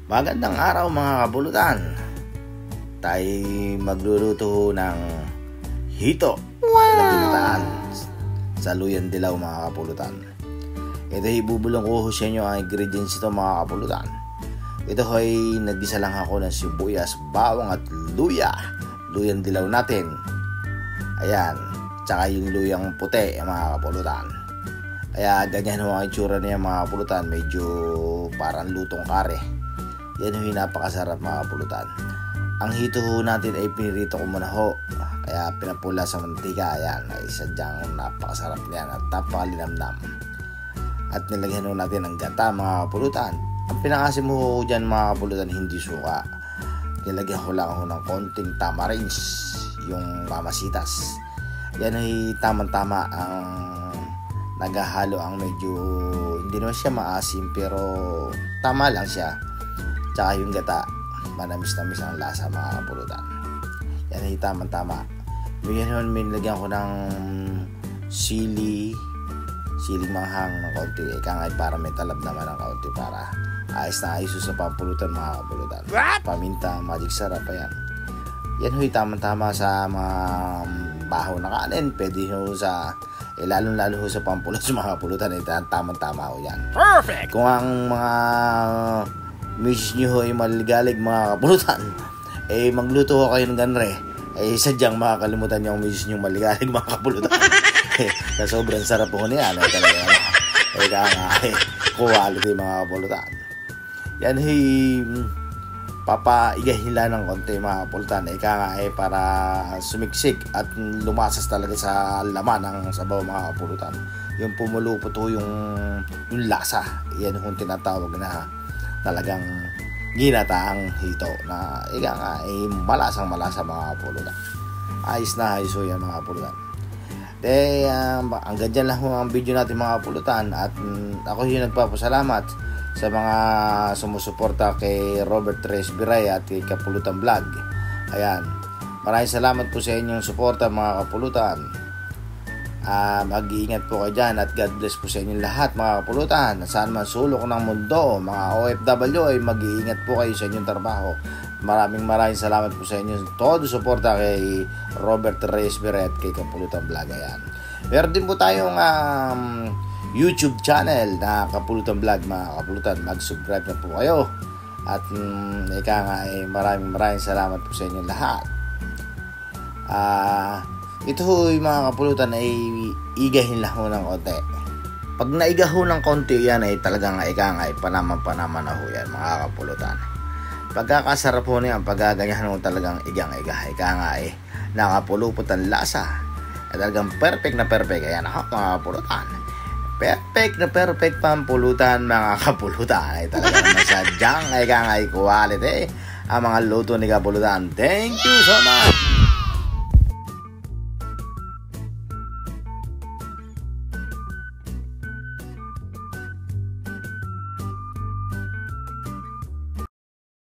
Magandang araw mga kapulutan. Tayo magluluto ng hito na ginataan sa luyang dilaw mga kapulutan. Ito ibubulong ko sa inyo ang ingredients ito mga kapulutan. Ito ay nagisa lang ako ng sibuyas, bawang at luya. Luyang dilaw natin. Ayan, tsaka yung luyang puti mga kapulutan. Kaya ganyan ho ang itsura niya mga kapulutan. Medyo parang lutong kare. Yan ho yung napakasarap mga kapulutan. Ang hito ho natin ay pinirito ko muna ho. Kaya pinapula sa mantika. Ayan, ay sadyang napakasarap niyan at napakalinamnam. At nilagyan ho natin ang gata mga kapulutan. Ang pinakasim ho dyan mga kapulutan, hindi suka. Nilagyan ko lang ho ng konting tamarins, yung mamasitas. Yan ay tamang-tama ang naghahalo ang medyo, hindi naman siya maasim pero tama lang siya. Tsaka yung gata, manamis-namis ang lasa mga kapulutan. Yan ay tamang-tama. Yan nilagyan ko ng siling manghang ng konti. Ika nga para may talab naman ng konti para ayos na ayos sa pampulutan mga kapulutan. Paminta, magic sarap, ayan. Yan huy tamang-tama sa mga bahaw na kanin. Pwede ho sa, lalong-lalo ho sa pampulat sa mga kapulutan. Tamang-tama ho yan. Perfect! Kung ang mga misis nyo ay maligalig mga kapulutan, magluto ko kayo ng ganre, sadyang makakalimutan nyo ang misis nyo maligalig mga kapulutan. Na sobrang sarap po niya. Talaga, quality mga kapulutan. Yan papaigahin lang ng konti mga kapulutan. Para sumiksik at lumasas talaga sa laman ng sabaw mga kapulutan. Yung pumulupot ho yung lasa. Yan yung tinatawag na talagang ginataang hito na malasang malasa mga kapulutan. Ayos na ayos ho yan mga kapulutan. Hanggang dyan lang ang video natin mga kapulutan. At ako yung nagpapasalamat sa mga sumusuporta kay Robert Reyes Biray at kay Kapulutan Vlog. Ayan, maraming salamat po sa inyong suporta mga kapulutan. Mag-iingat po kayo dyan at God bless po sa inyong lahat mga kapulutan. Saan man sulok ng mundo, mga OFW ay mag-iingat po kayo sa inyong trabaho. Maraming salamat po sa inyong todo suporta kay Robert Reyes Biray at kay Kapulutan Vlog. Ayan, meron din po tayong YouTube channel na Kapulutan Vlog mga kapulutan. Mag-subscribe na po kayo. At maraming salamat po sa inyong lahat. Ito mga kapulutan ay igahin lang ho ng konti. Pag naiga ho ng konti yan ay talagang panaman na ho yan mga kapulutan. Pagkakasarap ho niyan, pagkaganyan ho talagang igang-iga. Nakapulupot ang lasa. Talagang perfect na perfect. Ayan ako mga kapulutan. Perfect pampulutan mga kapulutan. Talagang masadyang quality ang mga luto ni kapulutan. Thank you so much!